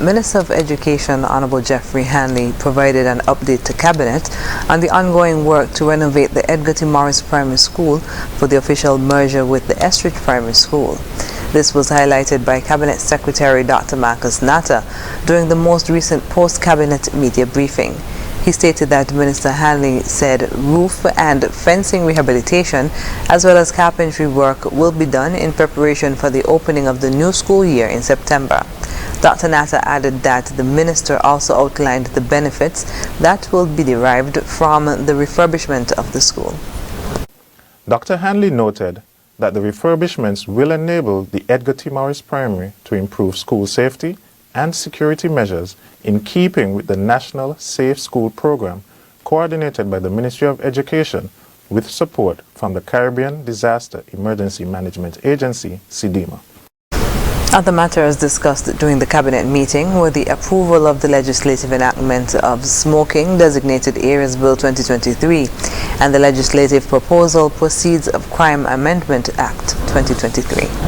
Minister of Education Honorable Jeffrey Hanley provided an update to Cabinet on the ongoing work to renovate the Edgar T. Morris Primary School for the official merger with the Estridge Primary School. This was highlighted by Cabinet Secretary Dr. Marcus Natta during the most recent post-Cabinet media briefing. He stated that Minister Hanley said roof and fencing rehabilitation as well as carpentry work will be done in preparation for the opening of the new school year in September. Dr. Natta added that the minister also outlined the benefits that will be derived from the refurbishment of the school. Dr. Hanley noted that the refurbishments will enable the Edgar T. Morris Primary to improve school safety and security measures in keeping with the National Safe School Program coordinated by the Ministry of Education with support from the Caribbean Disaster Emergency Management Agency, CDEMA. Other matters discussed during the Cabinet meeting were the approval of the legislative enactment of Smoking Designated Areas Bill 2023 and the legislative proposal Proceeds of Crime Amendment Act 2023.